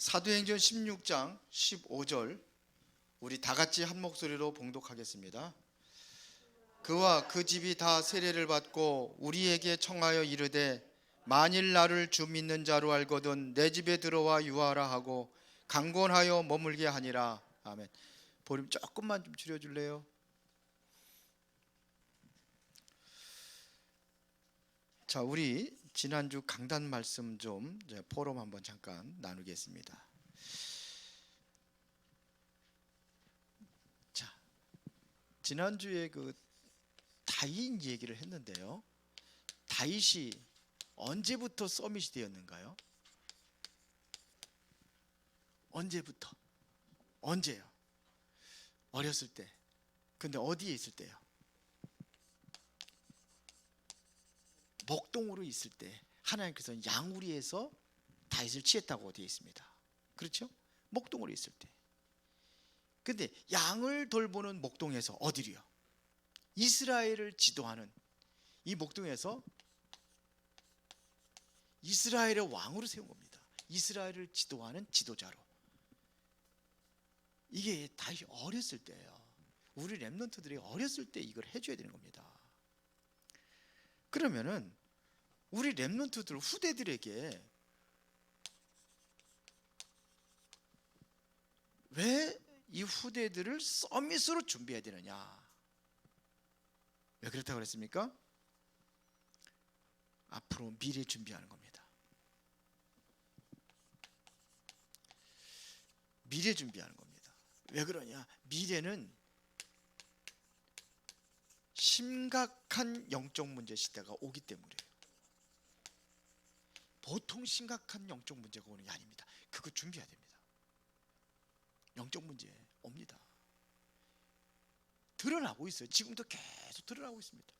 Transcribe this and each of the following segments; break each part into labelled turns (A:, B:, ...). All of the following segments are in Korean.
A: 사도행전 16장 15절 우리 다 같이 한 목소리로 봉독하겠습니다. 그와 그 집이 다 세례를 받고 우리에게 청하여 이르되 만일 나를 주 믿는 자로 알거든 내 집에 들어와 유하라 하고 강권하여 머물게 하니라. 아멘. 볼륨 조금만 좀 줄여줄래요? 자, 우리 지난주 강단 말씀 좀 포럼 한번 잠깐 나누겠습니다. 자, 지난주에 그 다윗 얘기를 했는데요. 다윗이 언제부터 서밋이 되었는가요? 언제부터? 언제요? 어렸을 때. 근데 어디에 있을 때요? 목동으로 있을 때 하나님께서 양우리에서 다윗을 취했다고 되어 있습니다. 그렇죠? 목동으로 있을 때. 근데 양을 돌보는 목동에서 어디로요? 이스라엘을 지도하는 이 목동에서 이스라엘의 왕으로 세운 겁니다. 이스라엘을 지도하는 지도자로. 이게 다윗이 어렸을 때예요. 우리 렘넌트들이 어렸을 때 이걸 해줘야 되는 겁니다. 그러면은 우리 렘넌트들 후대들에게 왜 이 후대들을 서밋으로 준비해야 되느냐? 왜 그렇다고 그랬습니까? 앞으로 미래 준비하는 겁니다. 미래 준비하는 겁니다. 왜 그러냐? 미래는 심각한 영적 문제 시대가 오기 때문이에요. 보통 심각한 영적 문제가 오는 게 아닙니다. 그거 준비해야 됩니다. 영적 문제 옵니다. 드러나고 있어요. 지금도 계속 드러나고 있습니다.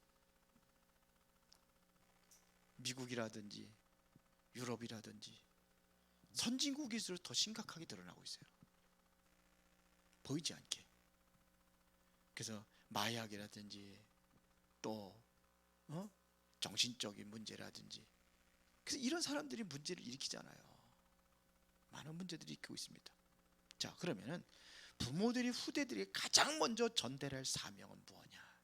A: 미국이라든지 유럽이라든지 선진국일수록 더 심각하게 드러나고 있어요. 보이지 않게. 그래서 마약이라든지 또 정신적인 문제라든지, 그래서 이런 사람들이 문제를 일으키잖아요. 많은 문제들이 일으키고 있습니다. 자, 그러면은 부모들이 후대들이 가장 먼저 전달할 사명은 무엇이냐?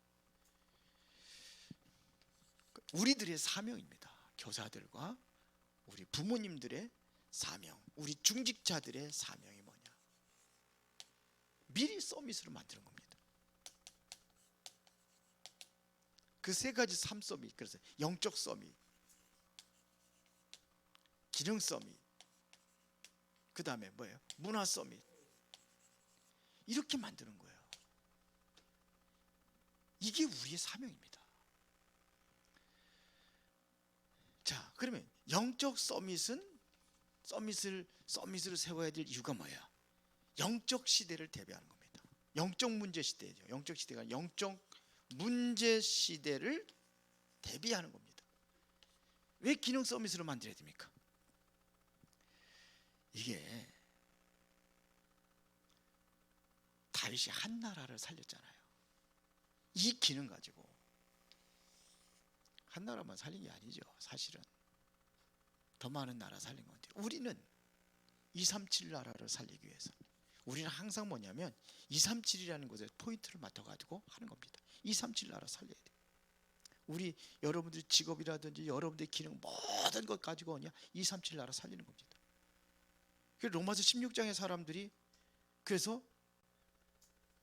A: 우리들의 사명입니다. 교사들과 우리 부모님들의 사명, 우리 중직자들의 사명이 뭐냐? 미리 서밋으로 만드는 겁니다. 그 세 가지 삶 서밋, 그래서 영적 서밋, 기능 서밋, 그 다음에 뭐예요? 문화 서밋. 이렇게 만드는 거예요. 이게 우리의 사명입니다. 자, 그러면 영적 서밋은 서밋으로 세워야 될 이유가 뭐예요? 영적 시대를 대비하는 겁니다. 영적 문제 시대죠. 영적 시대가 영적 문제 시대를 대비하는 겁니다. 왜 기능 서밋으로 만들어야 됩니까? 이게 다윗이 한 나라를 살렸잖아요. 이 기능 가지고 한 나라만 살린 게 아니죠. 사실은 더 많은 나라 살린 건데, 우리는 237 나라를 살리기 위해서 우리는 항상 뭐냐면 237이라는 곳에 포인트를 맡아가지고 하는 겁니다. 237 나라 살려야 돼요. 우리 여러분들의 직업이라든지 여러분들의 기능 모든 것 가지고 그냥 237 나라 살리는 겁니다. 로마서 16장의 사람들이 그래서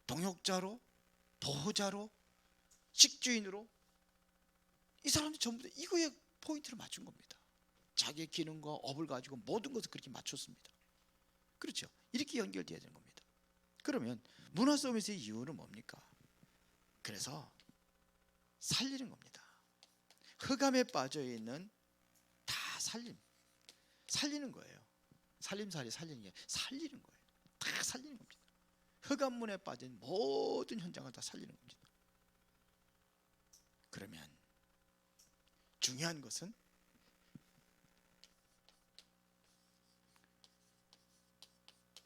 A: 동역자로, 보호자로, 식주인으로, 이 사람들이 전부 다 이거에 포인트를 맞춘 겁니다. 자기의 기능과 업을 가지고 모든 것을 그렇게 맞췄습니다. 그렇죠? 이렇게 연결되어야 되는 겁니다. 그러면 문화 서밋의 이유는 뭡니까? 그래서 살리는 겁니다. 흑암에 빠져있는 다 살리는 거예요. 살림살이 살리는 게 살리는 거예요. 다 살리는 겁니다. 흑암문에 빠진 모든 현장을 다 살리는 겁니다. 그러면 중요한 것은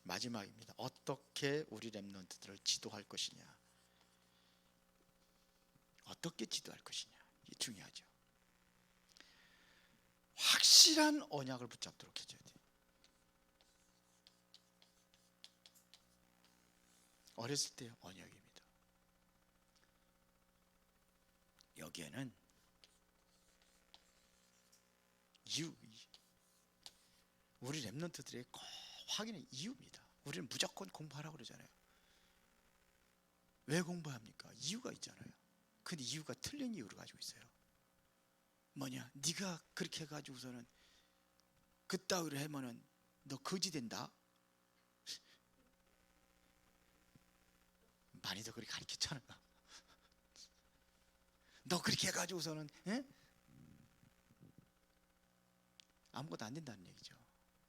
A: 마지막입니다. 어떻게 우리 렘넌트들을 지도할 것이냐? 어떻게 지도할 것이냐? 이게 중요하죠. 확실한 언약을 붙잡도록 해줘야 돼요. 어렸을 때 언약입니다. 여기에는 우리 렘넌트들의 꼭 확인의 이유입니다. 우리는 무조건 공부하라고 그러잖아요. 왜 공부합니까? 이유가 있잖아요. 근데 이유가 틀린 이유를 가지고 있어요. 뭐냐? 네가 그렇게 해가지고서는 그따위로 하면은 너 거지 된다. 많이들 그렇게 가르쳤잖아. 너 그렇게 해가지고서는 아무것도 안 된다는 얘기죠.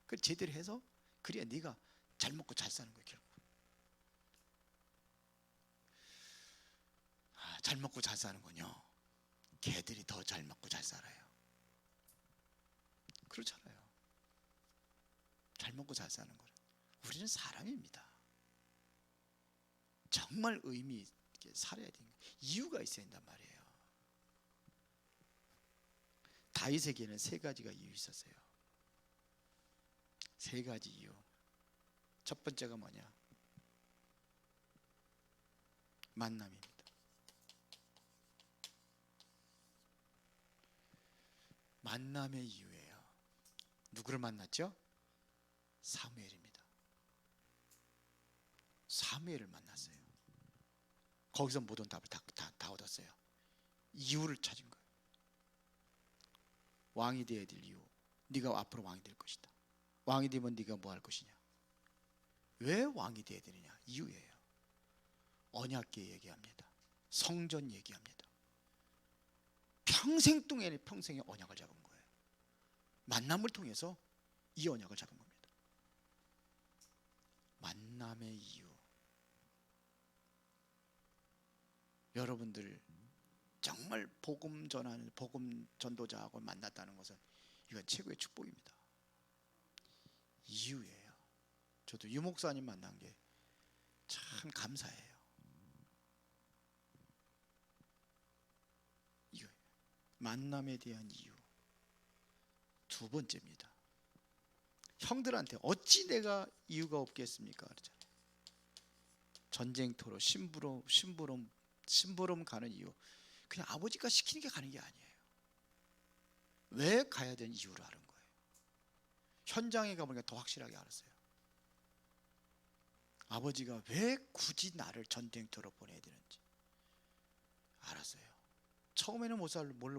A: 그 제대로 해서 그래야 네가 잘 먹고 잘 사는 거예요. 결국 잘 먹고 잘 사는 건요, 개들이 더 잘 먹고 잘 살아요. 그렇잖아요. 잘 먹고 잘 사는 거는 우리는 사람입니다. 정말 의미 있게 살아야 되는 이유가 있어야 된단 말이에요. 다윗에게는 세 가지가 이유 있었어요. 세 가지 이유. 첫 번째가 뭐냐? 만남입니다. 만남의 이유예요. 누구를 만났죠? 사무엘입니다. 사무엘을 만났어요. 거기서 모든 답을 다 얻었어요. 이유를 찾은 거예요. 왕이 되어야 될 이유. 네가 앞으로 왕이 될 것이다. 왕이 되면 네가 뭐 할 것이냐? 왜 왕이 되어야 되느냐? 이유예요. 언약궤 얘기합니다. 성전 얘기합니다. 평생 동안에 평생의 언약을 잡은 거예요. 만남을 통해서 이 언약을 잡은 겁니다. 만남의 이유. 여러분들 정말 복음 전하는 복음 전도자하고 만났다는 것은 이건 최고의 축복입니다. 이유예요. 저도 유 목사님 만난 게 참 감사해요. 이유. 만남에 대한 이유. 두 번째입니다. 형들한테 어찌 내가 이유가 없겠습니까? 그러잖아요. 전쟁터로 심부름 가는 이유. 그냥 아버지가 시키는 게 가는 게 아니에요. 왜 가야 되는 이유를 아는 거예요. 현장에 가보니까 더 확실하게 알았어요. 아버지가 왜 굳이 나를 전쟁터로 보내야 되는지 알았어요. 처음에는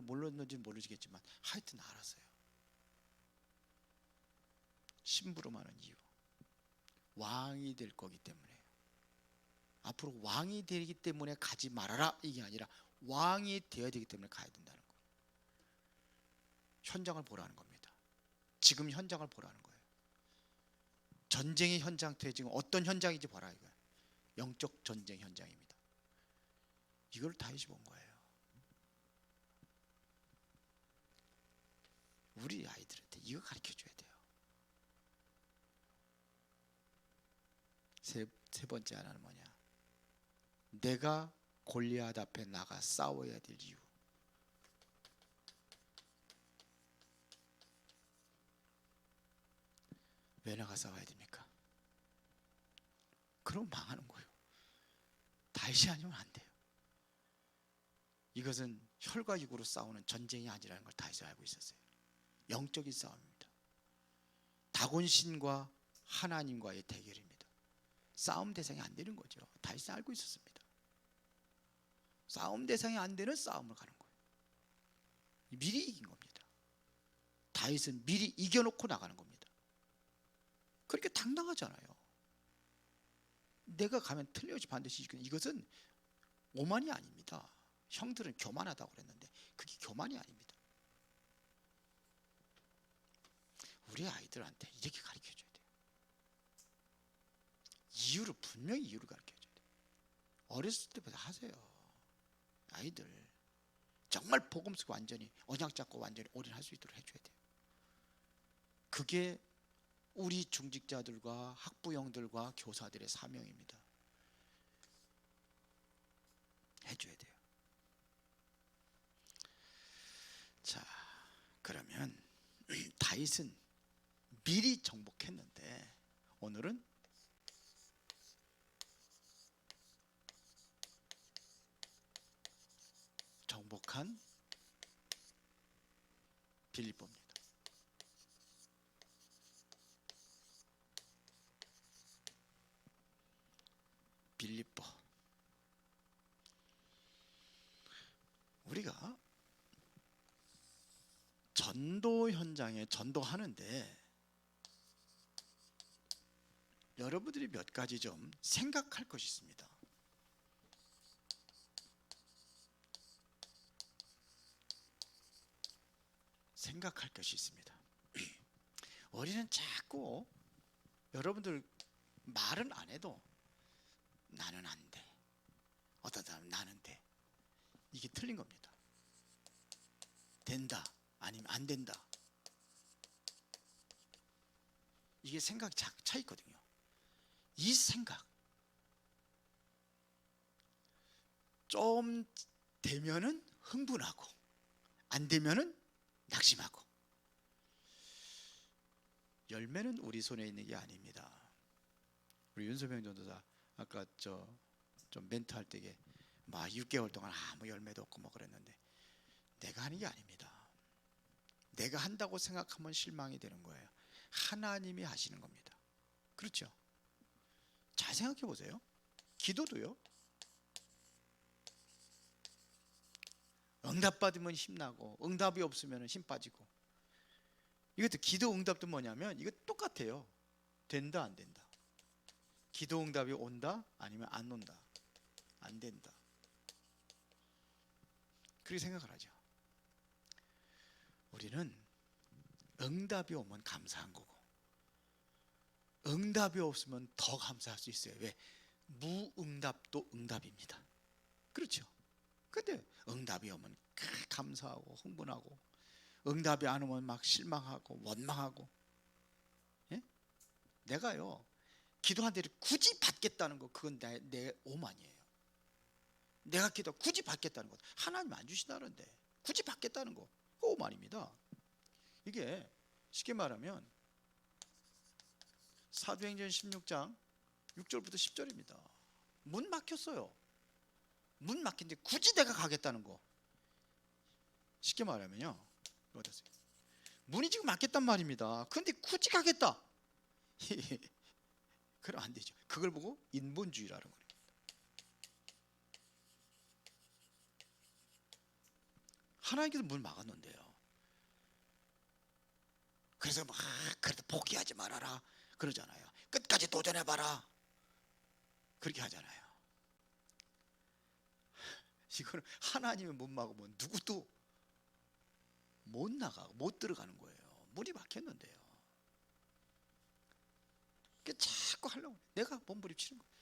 A: 몰랐는지 모르겠지만 하여튼 알았어요. 심부름하는 이유. 왕이 될 거기 때문에. 앞으로 왕이 되기 때문에 가지 말아라 이게 아니라 왕이 되어야 되기 때문에 가야 된다는 거예요. 현장을 보라는 겁니다. 지금 현장을 보라는 거예요. 전쟁의 현장터에 지금 어떤 현장인지 봐라 이거예요. 영적 전쟁 현장입니다. 이걸 다윗이 본 거예요. 우리 아이들한테 이거 가르쳐줘야 돼요. 세 번째 하나는 뭐냐? 내가 골리앗 앞에 나가 싸워야 될 이유. 왜 나가 싸워야 됩니까? 그럼 망하는 거예요. 다윗이 아니면 안 돼요. 이것은 혈과 육으로 싸우는 전쟁이 아니라는 걸 다윗이 알고 있었어요. 영적인 싸움입니다. 다곤신과 하나님과의 대결입니다. 싸움 대상이 안 되는 거죠. 다윗은 알고 있었습니다. 싸움 대상이 안 되는 싸움을 가는 거예요. 미리 이긴 겁니다. 다윗은 미리 이겨놓고 나가는 겁니다. 그렇게 당당하잖아요. 내가 가면 틀림없이 반드시 이기는. 이것은 오만이 아닙니다. 형들은 교만하다고 그랬는데 그게 교만이 아닙니다. 우리 아이들한테 이렇게 가르쳐줘야 돼요. 이유를 분명히 이유를 가르쳐줘야 돼요. 어렸을 때부터 하세요. 아이들 정말 복음 속에 완전히 언약 잡고 완전히 올인할 수 있도록 해줘야 돼요. 그게 우리 중직자들과 학부형들과 교사들의 사명입니다. 해줘야 돼요. 자, 그러면 다윗은 미리 정복했는데 오늘은 정복한 빌립보입니다. 빌립보. 우리가 전도 현장에 전도하는데 여러분들이 몇 가지 좀 생각할 것이 있습니다. 생각할 것이 있습니다. 우리는 자꾸 여러분들 말은 안 해도 나는 안 돼. 어떤 사람은 나는 돼. 이게 틀린 겁니다. 된다 아니면 안 된다. 이게 생각 차이 있거든요. 이 생각 좀 되면은 흥분하고 안 되면은 낙심하고. 열매는 우리 손에 있는 게 아닙니다. 우리 윤소명 전도사 아까 좀 멘트 할 때에 막 6개월 동안 아무 열매도 없고 뭐 그랬는데, 내가 하는 게 아닙니다. 내가 한다고 생각하면 실망이 되는 거예요. 하나님이 하시는 겁니다. 그렇죠? 잘 생각해 보세요. 기도도요. 응답 받으면 힘나고 응답이 없으면 힘 빠지고. 이것도 기도 응답도 뭐냐면 이거 똑같아요. 된다 안 된다. 기도 응답이 온다 아니면 안 온다. 안 된다. 그렇게 생각을 하죠. 우리는 응답이 오면 감사한 거고 응답이 없으면 더 감사할 수 있어요. 왜? 무응답도 응답입니다. 그렇죠? 근데 응답이 오면 감사하고 흥분하고, 응답이 안 오면 막 실망하고 원망하고. 예? 내가요 기도한 대로 굳이 받겠다는 거, 그건 내 오만이에요. 내가 기도 굳이 받겠다는 것, 하나님 안 주시다는데 굳이 받겠다는 거, 그거 오만입니다. 이게 쉽게 말하면 사도행전 16장 6절부터 10절입니다. 문 막혔어요. 문 막힌데 굳이 내가 가겠다는 거. 쉽게 말하면요, 어떠세요? 문이 지금 막혔단 말입니다. 근데 굳이 가겠다. 그럼 안 되죠. 그걸 보고 인본주의라는 거예요. 하나님께서 문을 막았는데요. 그래서 막 그래도 포기하지 말아라 그러잖아요. 끝까지 도전해봐라 그렇게 하잖아요. 이거는 하나님의 문 막으면 누구도 못 나가고 못 들어가는 거예요. 문이 막혔는데요. 자꾸 하려고 내가 몸부림치는 거예요.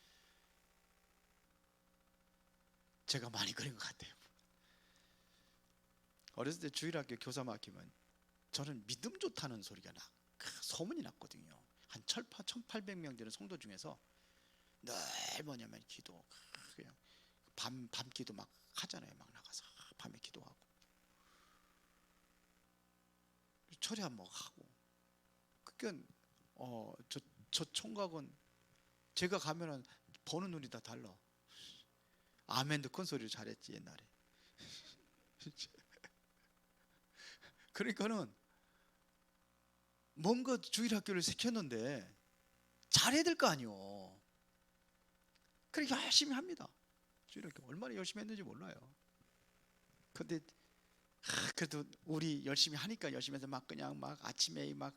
A: 제가 많이 그런 것 같아요. 어렸을 때 주일학교 교사 맡기면 저는 믿음 좋다는 소리가 소문이 났거든요. 한 1800명 되는 성도 중에서 늘 뭐냐면 기도, 그냥 밤 기도 막 하잖아요. 막 나가서 밤에 기도하고 철야 뭐 하고. 그러니까 저 총각은 제가 가면은 보는 눈이 다 달라. 아멘도 큰 소리로 잘했지 옛날에. 그러니까는 뭔가 주일학교를 시켰는데 잘해야 될 거 아니요. 그렇게 열심히 합니다. 주일학교 얼마나 열심히 했는지 몰라요. 근데 그래도 우리 열심히 하니까 열심히 해서 막 그냥 막 아침에 막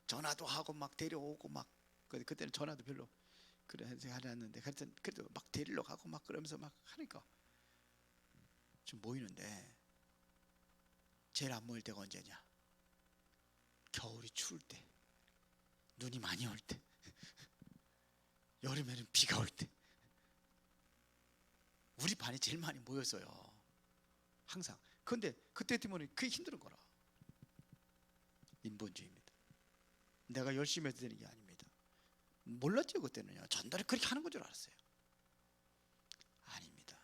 A: 전화도 하고 막 데려오고 막, 그때는 전화도 별로 그래서 하았는데 그래도 막 데리러 가고 막 그러면서 막 하니까 좀 모이는데, 제일 안 모일 때가 언제냐? 겨울이 추울 때, 눈이 많이 올 때, 여름에는 비가 올 때. 우리 반이 제일 많이 모였어요. 항상. 그런데 그때 때문에 그게 힘든 거라. 인본주의입니다. 내가 열심히 해도 되는 게 아닙니다. 몰랐죠 그때는요. 전달을 그렇게 하는 건 줄 알았어요. 아닙니다.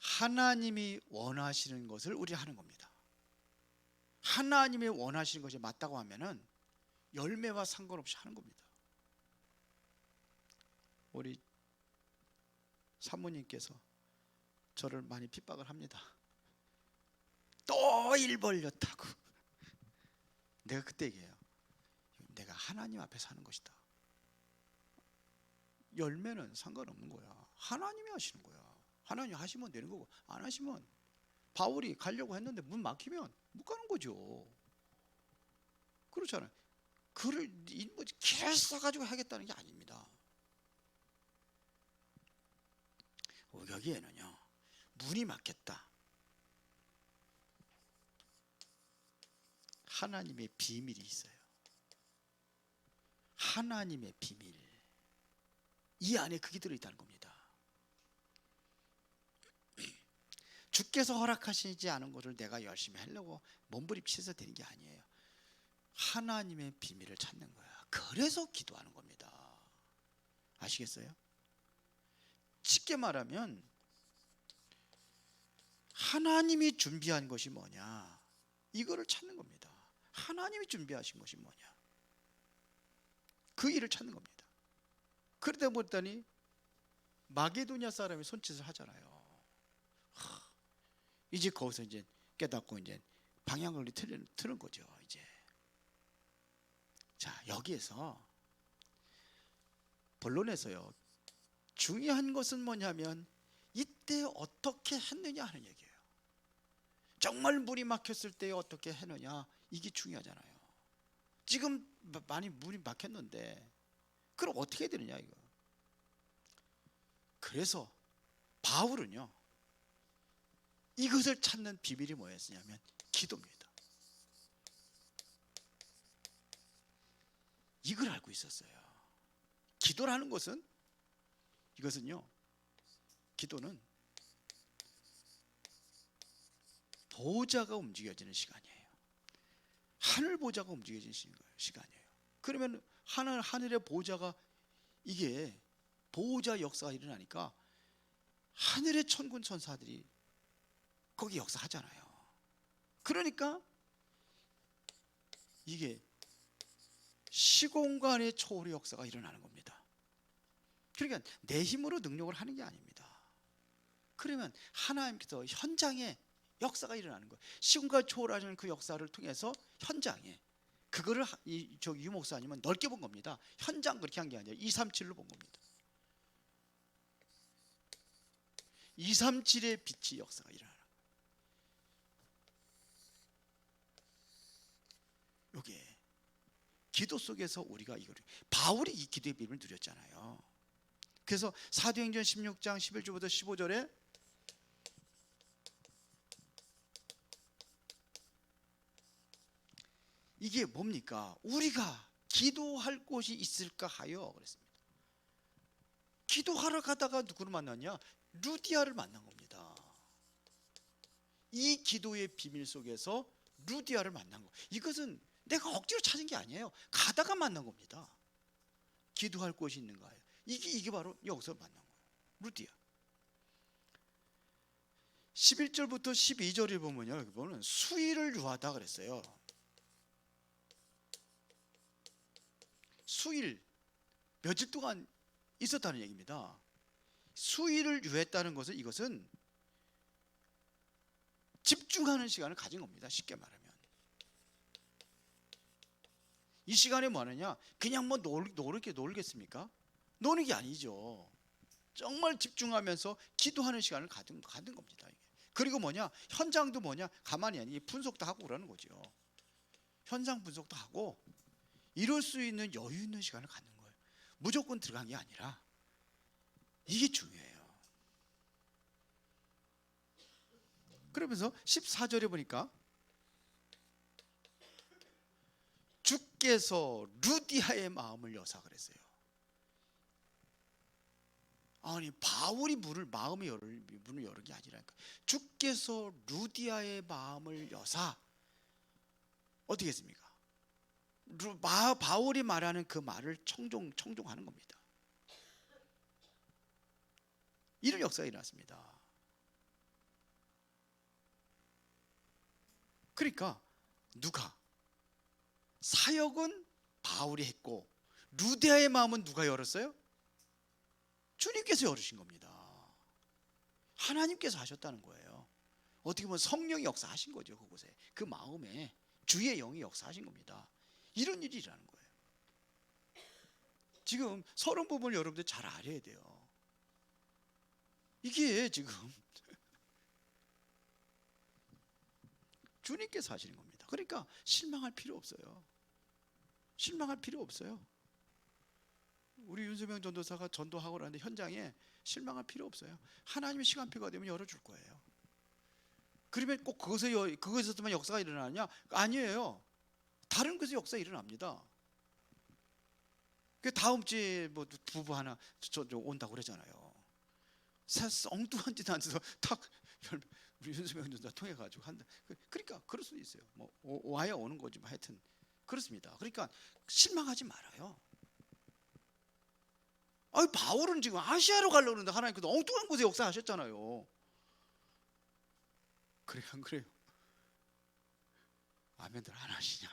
A: 하나님이 원하시는 것을 우리 하는 겁니다. 하나님이 원하시는 것이 맞다고 하면은 열매와 상관없이 하는 겁니다. 우리 사모님께서 저를 많이 핍박을 합니다. 또 일 벌렸다고. 내가 그때 얘기해요. 내가 하나님 앞에 사는 것이다. 열매는 상관없는 거야. 하나님이 하시는 거야. 하나님 하시면 되는 거고, 안 하시면, 바울이 가려고 했는데 문 막히면 못 가는 거죠. 그렇잖아요. 글을 길을 써가지고 하겠다는 게 아닙니다. 여기에는요, 문이 막혔다. 하나님의 비밀이 있어요. 하나님의 비밀. 이 안에 그게 들어있다는 겁니다. 주께서 허락하시지 않은 것을 내가 열심히 하려고 몸부림쳐서 되는 게 아니에요. 하나님의 비밀을 찾는 거야. 그래서 기도하는 겁니다. 아시겠어요? 쉽게 말하면 하나님이 준비한 것이 뭐냐, 이거를 찾는 겁니다. 하나님이 준비하신 것이 뭐냐, 그 일을 찾는 겁니다. 그러다 보니 마게도냐 사람이 손짓을 하잖아요. 이제 거기서 이제 깨닫고 이제 방향을 트는 거죠. 이제 자, 여기에서 본론에서요, 중요한 것은 뭐냐면 이때 어떻게 했느냐 하는 얘기예요. 정말 물이 막혔을 때 어떻게 했느냐, 이게 중요하잖아요. 지금 많이 물이 막혔는데 그럼 어떻게 해야 되느냐 이거. 그래서 바울은요, 이것을 찾는 비밀이 뭐였냐면 기도입니다. 이걸 알고 있었어요. 기도라는 것은, 이것은요, 기도는 보좌가 움직여지는 시간이에요. 하늘 보좌가 움직여지는 시간이에요. 그러면 하늘의 보좌가, 이게 보좌 역사가 일어나니까 하늘의 천군 천사들이 거기 역사하잖아요. 그러니까 이게 시공간의 초월의 역사가 일어나는 겁니다. 그러니까 내 힘으로 능력을 하는 게 아닙니다. 그러면 하나님께서 현장에 역사가 일어나는 거예요. 시공간 초월하는 그 역사를 통해서 현장에, 그거를 유 목사님은 넓게 본 겁니다. 현장 그렇게 한 게 아니라 237로 본 겁니다. 237의 빛이 역사가 일어나는 거예요. 요게 기도 속에서 우리가 이걸, 바울이 이 기도의 비밀을 누렸잖아요. 그래서 사도행전 16장 11절부터 15절에 이게 뭡니까? 우리가 기도할 곳이 있을까 하여 그랬습니다. 기도하러 가다가 누구를 만났냐? 루디아를 만난 겁니다. 이 기도의 비밀 속에서 루디아를 만난 거. 이것은 내가 억지로 찾은 게 아니에요. 가다가 만난 겁니다. 기도할 곳이 있는가요? 이게 바로 여기서 만난 거예요. 루디아. 11절부터 12절에 보면요, 여기 보면 수일을 유하다 그랬어요. 수일, 며칠 동안 있었다는 얘기입니다. 수일을 유했다는 것은, 이것은 집중하는 시간을 가진 겁니다. 쉽게 말하면 이 시간에 뭐 하느냐, 그냥 뭐 놀겠습니까? 노는 게 아니죠. 정말 집중하면서 기도하는 시간을 가진 겁니다. 이게. 그리고 뭐냐, 현장도 뭐냐, 가만히 아니 분석도 하고 그러는 거죠. 현장 분석도 하고 이럴 수 있는 여유 있는 시간을 갖는 거예요. 무조건 들어간 게 아니라, 이게 중요해요. 그러면서 14절에 보니까 주께서 루디아의 마음을 여사 그랬어요. 아니, 바울이 문을 여는 게 아니라니까. 주께서 루디아의 마음을 여사, 어떻게 했습니까? 바울이 말하는 그 말을 청종하는 겁니다. 이런 역사가 일어났습니다. 그러니까 누가, 사역은 바울이 했고 루디아의 마음은 누가 열었어요? 주님께서 열으신 겁니다. 하나님께서 하셨다는 거예요. 어떻게 보면 성령이 역사하신 거죠. 그곳에, 그 마음에 주의 영이 역사하신 겁니다. 이런 일이 일어나는 거예요. 지금 서론 부분을 여러분들 잘 알아야 돼요. 이게 지금 주님께서 하시는 겁니다. 그러니까 실망할 필요 없어요. 실망할 필요 없어요. 우리 윤수명 전도사가 전도하고 그러는데 현장에 실망할 필요 없어요. 하나님의 시간표가 되면 열어줄 거예요. 그러면 꼭 그것에서만 역사가 일어나느냐? 아니에요. 다른 곳에서 역사 일어납니다. 그 다음 주에 뭐 부부 하나 저 온다고 그러잖아요. 엉뚱한 짓 안 해서 탁 우리 윤수명 전도사 통해 가지고 한다. 그러니까 그럴 수도 있어요. 뭐 와야 오는 거지 뭐 하여튼 그렇습니다. 그러니까 실망하지 말아요. 아니 바울은 지금 아시아로 가려고 그러는데 하나님께서 엉뚱한 곳에 역사하셨잖아요. 그래 안 그래요? 아멘들 안 하시냐?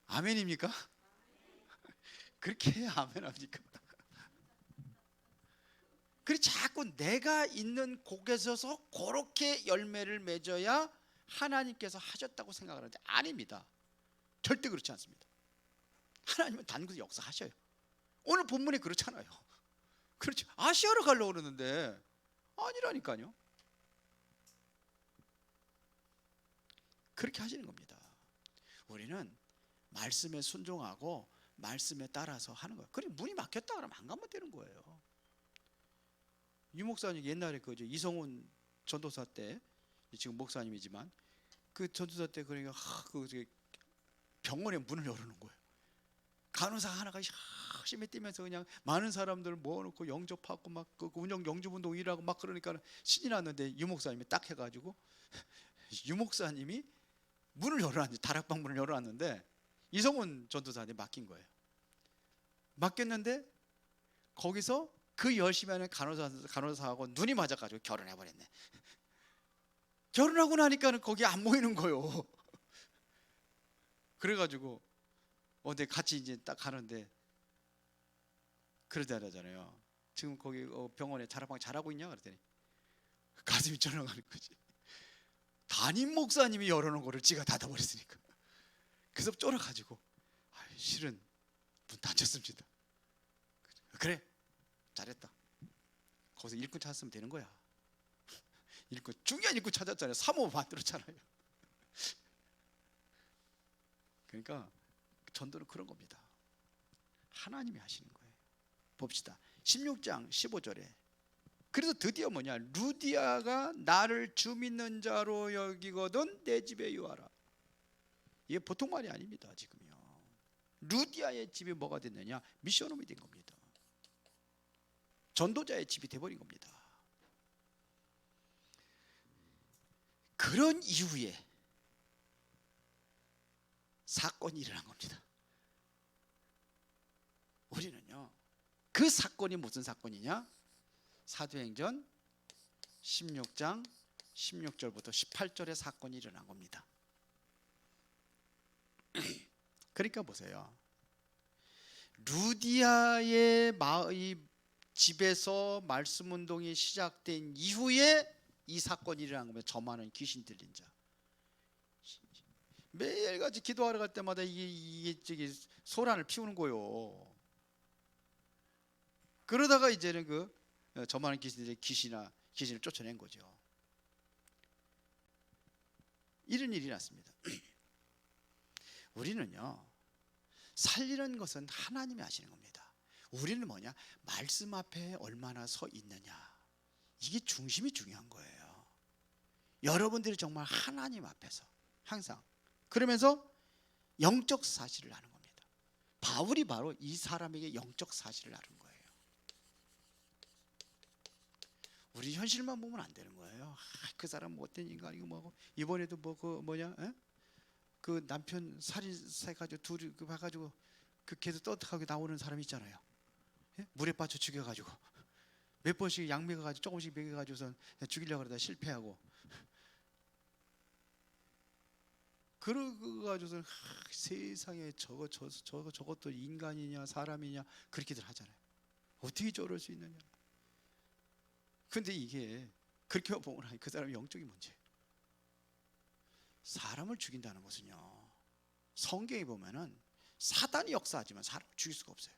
A: 아멘입니까? 그렇게 해야 아멘 합니까? 그래 자꾸 내가 있는 곳에서 그렇게 열매를 맺어야 하나님께서 하셨다고 생각을 하는데 아닙니다. 절대 그렇지 않습니다. 하나님은 다른 곳에 역사하셔요. 오늘 본문에 그렇잖아요. 그렇죠. 아시아로 가려고 그러는데 아니라니까요. 그렇게 하시는 겁니다. 우리는 말씀에 순종하고 말씀에 따라서 하는 거예요. 그래 문이 막혔다 그러면 안 가면 되는 거예요. 유 목사님 옛날에 그 이성훈 전도사 때 지금 목사님이지만 그 전도사 때 그러니까 그 병원에 문을 열어놓은 거예요. 간호사 하나가 열심히 뛰면서 그냥 많은 사람들 모아놓고 영접하고 막 그 운영 영접운동 일하고 막 그러니까 신이 났는데 유 목사님이 딱 해가지고 유 목사님이 문을 열어놨는데 다락방 문을 열어놨는데 이성훈 전도사한테 맡긴 거예요. 맡겼는데 거기서 그 열심히 하는 간호사하고 눈이 맞아가지고 결혼해버렸네. 결혼하고 나니까는 거기 안 모이는 거예요. 그래가지고 근데 같이 이제 딱 가는데 그러잖아요. 지금 거기 병원에 자라방 잘하고 있냐 그랬더니 가슴이 철렁하는 거지. 담임 목사님이 열어놓은 거를 지가 닫아버렸으니까. 그래서 쫄아가지고 실은 문 닫혔습니다. 그래 잘했다. 거기서 일꾼 찾았으면 되는 거야. 일꾼 중요한 일꾼 찾았잖아요. 사모 만들었잖아요. 그러니까 전도는 그런 겁니다. 하나님이 하시는 거예요. 봅시다. 16장 15절에 그래서 드디어 뭐냐? 루디아가 나를 주 믿는 자로 여기거든 내 집에 유하라. 이게 보통 말이 아닙니다. 지금요. 루디아의 집이 뭐가 됐느냐? 미션홈이 된 겁니다. 전도자의 집이 돼버린 겁니다. 그런 이후에 사건이 일어난 겁니다. 우리는요 그 사건이 무슨 사건이냐? 사도행전 16장 16절부터 18절의 사건이 일어난 겁니다. 그러니까 보세요. 루디아의 집에서 말씀 운동이 시작된 이후에 이 사건이 일어난 겁니다. 저 많은 귀신 들린 자. 매일같이 기도하러 갈 때마다 이게 소란을 피우는 거요. 그러다가 이제는 저 많은 귀신들이 귀신을 쫓아낸 거죠. 이런 일이 났습니다. 우리는요 살리는 것은 하나님이 하시는 겁니다. 우리는 뭐냐? 말씀 앞에 얼마나 서 있느냐, 이게 중심이 중요한 거예요. 여러분들이 정말 하나님 앞에서 항상 그러면서 영적 사실을 아는 겁니다. 바울이 바로 이 사람에게 영적 사실을 아는 거예요. 우리 현실만 보면 안 되는 거예요. 그 사람 못된 인간이고 뭐고, 이번에도 그 남편 살인해가지고 둘이 봐가지고 그 계속 떠들하게 나오는 사람이 있잖아요. 예? 물에 빠져 죽여가지고 몇 번씩 약 먹여가지고 조금씩 먹여가지고선 죽이려고 그러다 실패하고 그러고 가지고선 세상에 저것도 인간이냐 사람이냐 그렇게들 하잖아요. 어떻게 저럴 수 있느냐. 근데 이게 그렇게 보면 그 사람의 영적인 문제예요. 사람을 죽인다는 것은요, 성경에 보면은 사단이 역사하지만 사람을 죽일 수가 없어요.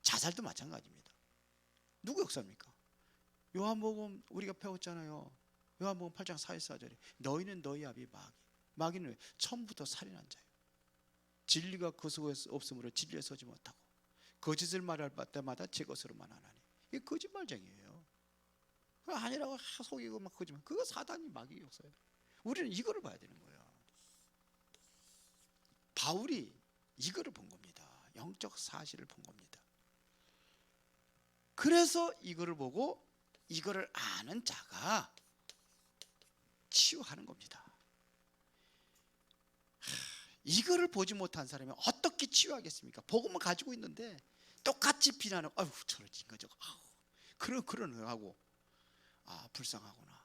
A: 자살도 마찬가지입니다. 누구 역사입니까? 요한복음 우리가 배웠잖아요. 요한복음 8장 44절에 너희는 너희 아비 마귀는 처음부터 살인한 자예요. 진리가 그 속에 없으므로 진리에 서지 못하고 거짓을 말할 때마다 제 것으로만 하나니. 이게 거짓말쟁이에요. 아니라고 속이고 막 거짓말. 그거 사단이 마귀 역사예요. 우리는 이거를 봐야 되는 거예요. 바울이 이거를 본 겁니다. 영적 사실을 본 겁니다. 그래서 이거를 보고 이거를 아는 자가 치유하는 겁니다. 이거를 보지 못한 사람이 어떻게 치유하겠습니까? 복음을 가지고 있는데 똑같이 비난하고, 아유 저런 인간적, 그런 하고, 아 불쌍하구나.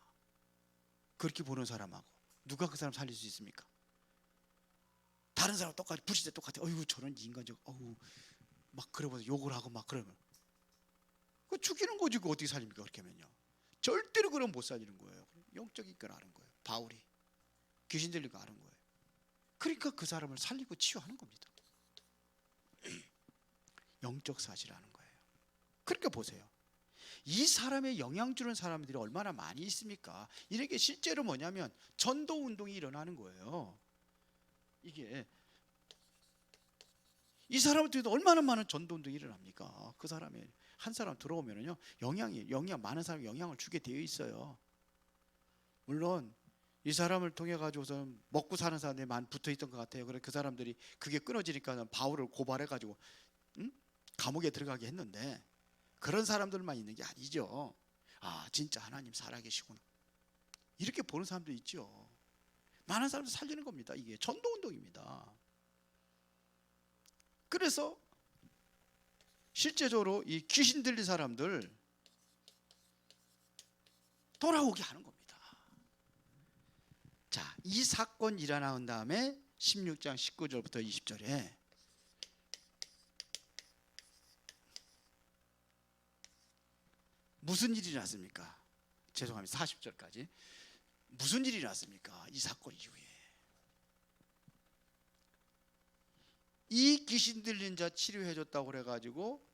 A: 그렇게 보는 사람하고 누가 그 사람 살릴 수 있습니까? 다른 사람 똑같이 부실 때 똑같아. 어이구 저런 인간적, 막 그러면서 욕을 하고 막 그러면 그 죽이는 거지. 그 어떻게 살립니까? 그렇게 하면요. 절대로 그럼 못 살리는 거예요. 영적인 걸 아는 거예요. 바울이 귀신 들린 거 아는 거예요. 그러니까 그 사람을 살리고 치유하는 겁니다. 영적 사실을 아는 거예요. 그러니까 보세요. 이 사람의 영향 주는 사람들이 얼마나 많이 있습니까? 이런 게 실제로 뭐냐면 전도 운동이 일어나는 거예요. 이게 이 사람들도 얼마나 많은 전도 운동이 일어납니까? 그 사람의 한 사람 들어오면은요, 영향 많은 사람이 영향을 주게 되어 있어요. 물론 이 사람을 통해 가지고서는 먹고 사는 사람들이 많이 붙어 있던 것 같아요. 그래서 그 사람들이 그게 끊어지니까 바울을 고발해 가지고 감옥에 들어가게 했는데, 그런 사람들만 있는 게 아니죠. 아 진짜 하나님 살아계시구나 이렇게 보는 사람도 있죠. 많은 사람들 살리는 겁니다. 이게 전도운동입니다. 그래서 실제적으로 이 귀신 들린 사람들 돌아오게 하는 겁니다. 자, 이 사건이 일어난 다음에 16장 19절부터 20절에 무슨 일이 났습니까? 죄송합니다. 40절까지 무슨 일이 났습니까? 이 사건 이후에 이 귀신 들린 자 치료해줬다고 그래가지고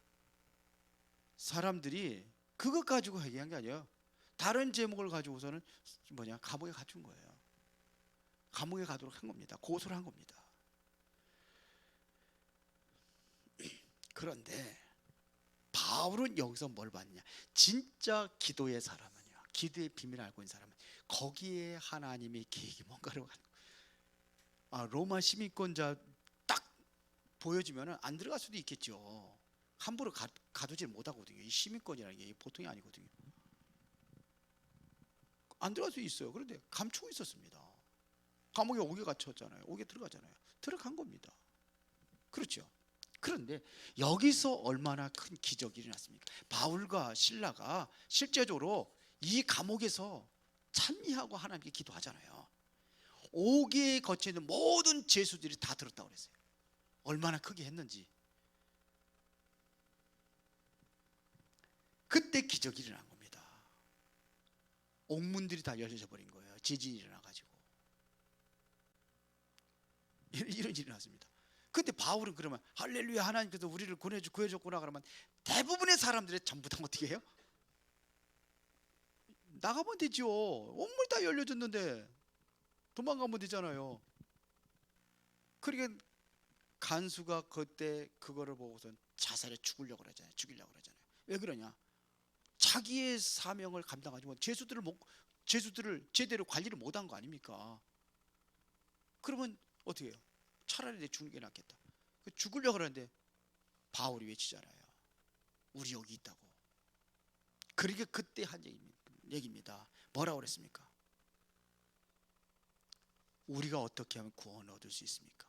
A: 사람들이 그것 가지고 얘기한 게 아니에요. 다른 제목을 가지고서는 감옥에 갇힌 거예요. 감옥에 가도록 한 겁니다. 고소를 한 겁니다. 그런데 바울은 여기서 뭘 봤냐? 진짜 기도의 사람은요, 기도의 비밀을 알고 있는 사람은 거기에 하나님의 계획이 뭔가를 하는 거예요. 로마 시민권자 딱 보여지면 안 들어갈 수도 있겠죠. 함부로 가두질 못하거든요. 이 시민권이라는 게 보통이 아니거든요. 안 들어갈 수 있어요. 그런데 감추고 있었습니다. 감옥에 옥에 갇혔잖아요. 옥에 들어가잖아요. 들어간 겁니다. 그렇죠. 그런데 여기서 얼마나 큰 기적이 일어났습니까? 바울과 실라가 실제적으로 이 감옥에서 찬미하고 하나님께 기도하잖아요. 옥에 갇혀 있는 모든 죄수들이 다 들었다고 그랬어요. 얼마나 크게 했는지. 그때 기적이 일어난 겁니다. 옥문들이 다 열려져 버린 거예요. 지진이 일어나가지고 이런 일이 났습니다. 근데 바울은 그러면 할렐루야 하나님께서 우리를 구해줬구나 그러면 대부분의 사람들이 전부 다 어떻게 해요? 나가면 되죠. 옥문 다 열려졌는데 도망가면 되잖아요. 그러니까 간수가 그때 그거를 보고선 자살해 죽이려고 그러잖아요. 왜 그러냐? 자기의 사명을 감당하지 못, 죄수들을 제대로 관리를 못한 거 아닙니까? 그러면 어떻게 해요? 차라리 내 죽는 게 낫겠다. 죽으려고 그러는데 바울이 외치잖아요. 우리 여기 있다고. 그러니까 그때 한 얘기입니다. 뭐라고 그랬습니까? 우리가 어떻게 하면 구원을 얻을 수 있습니까?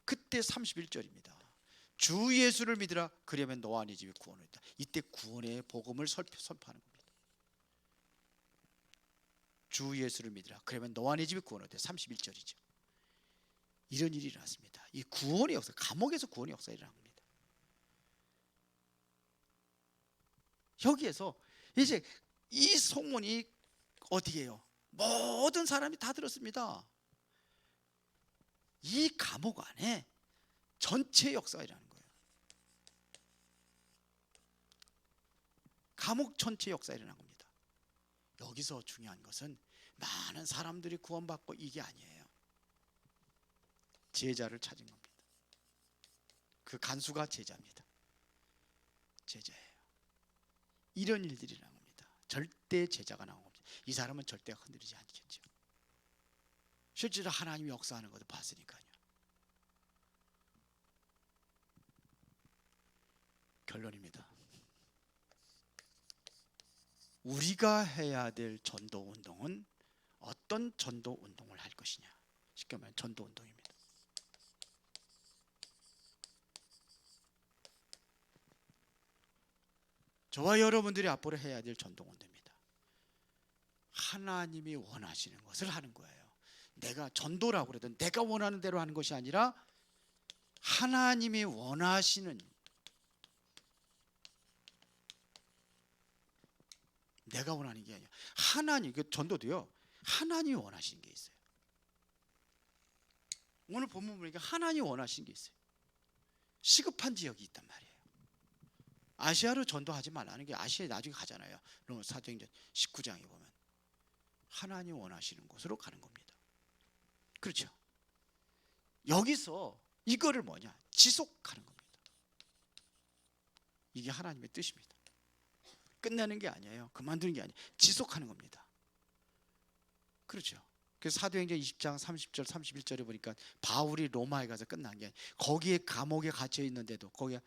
A: 그때 31절입니다. 주 예수를 믿으라. 그러면 너와 네 집이 구원을 얻다. 이때 구원의 복음을 선포하는 겁니다. 주 예수를 믿으라. 그러면 너와 네 집이 구원을 얻다. 31절이죠. 이런 일이 일어났습니다. 이 구원의 역사, 감옥에서 구원의 역사가 일어난 겁니다. 여기에서 이제 이 소문이 어디에요? 모든 사람이 다 들었습니다. 이 감옥 안에 전체 역사가 일어나는 거예요. 감옥 전체 역사가 일어난 겁니다. 여기서 중요한 것은 많은 사람들이 구원받고 이게 아니에요. 제자를 찾은 겁니다. 그 간수가 제자입니다. 제자예요. 이런 일들이 나온 겁니다. 절대 제자가 나온 겁니다. 이 사람은 절대 흔들리지 않겠죠. 실제로 하나님이 역사하는 것을 봤으니까요. 결론입니다. 우리가 해야 될 전도 운동은 어떤 전도 운동을 할 것이냐. 쉽게 말하면 전도 운동입니다. 저와 여러분들이 앞으로 해야 될 전도 운동입니다. 하나님이 원하시는 것을 하는 거예요. 내가 전도라고 그래도 내가 원하는 대로 하는 것이 아니라 하나님이 원하시는, 내가 원하는 게 아니라 하나님, 그 전도도요 하나님이 원하시는 게 있어요. 오늘 본문 보니까 하나님이 원하시는 게 있어요. 시급한 지역이 있단 말이에요. 아시아로 전도하지 말라는 게, 아시아에 나중에 가잖아요. 사도행전 19장에 보면 하나님 원하시는 곳으로 가는 겁니다. 그렇죠? 여기서 이거를 뭐냐? 지속하는 겁니다. 이게 하나님의 뜻입니다. 끝내는 게 아니에요. 그만두는 게 아니에요. 지속하는 겁니다. 그렇죠? 그래서 사도행전 20장 30절 31절에 보니까 바울이 로마에 가서 끝난 게, 거기에 감옥에 갇혀 있는데도, 거기가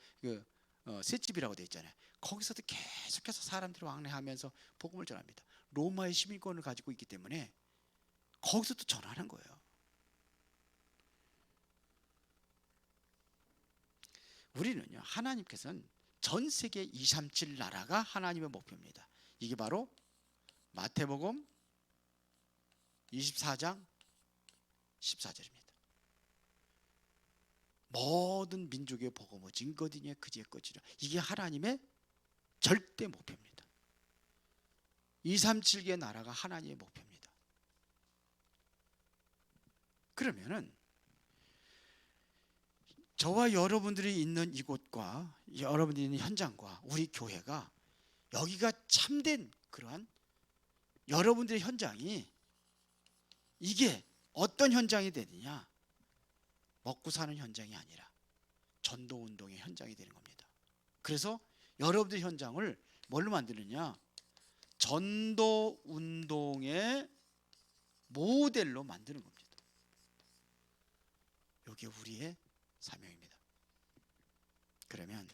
A: 셋집이라고 되어 있잖아요. 거기서도 계속해서 사람들이 왕래하면서 복음을 전합니다. 로마의 시민권을 가지고 있기 때문에 거기서도 전하는 거예요. 우리는요, 하나님께서는 전 세계 237 나라가 하나님의 목표입니다. 이게 바로 마태복음 24장 14절입니다. 모든 민족의 복음을 증거되니 그지의 것이라. 이게 하나님의 절대 목표입니다. 237개 나라가 하나님의 목표입니다. 그러면은 저와 여러분들이 있는 이곳과 여러분들이 있는 현장과 우리 교회가, 여기가 참된 그러한 여러분들의 현장이, 이게 어떤 현장이 되느냐? 먹고 사는 현장이 아니라 전도 운동의 현장이 되는 겁니다. 그래서 여러분들 현장을 뭘로 만드느냐? 전도 운동의 모델로 만드는 겁니다. 이게 우리의 사명입니다. 그러면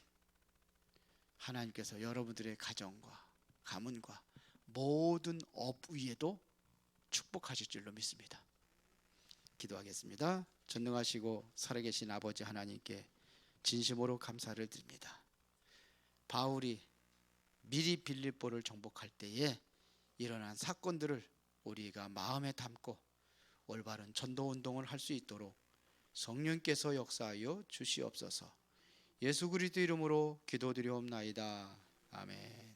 A: 하나님께서 여러분들의 가정과 가문과 모든 업 위에도 축복하실 줄로 믿습니다. 기도하겠습니다. 전능하시고 살아계신 아버지 하나님께 진심으로 감사를 드립니다. 바울이 미리 빌립보를 정복할 때에 일어난 사건들을 우리가 마음에 담고 올바른 전도 운동을 할 수 있도록 성령께서 역사하여 주시옵소서. 예수 그리스도 이름으로 기도드리옵나이다. 아멘.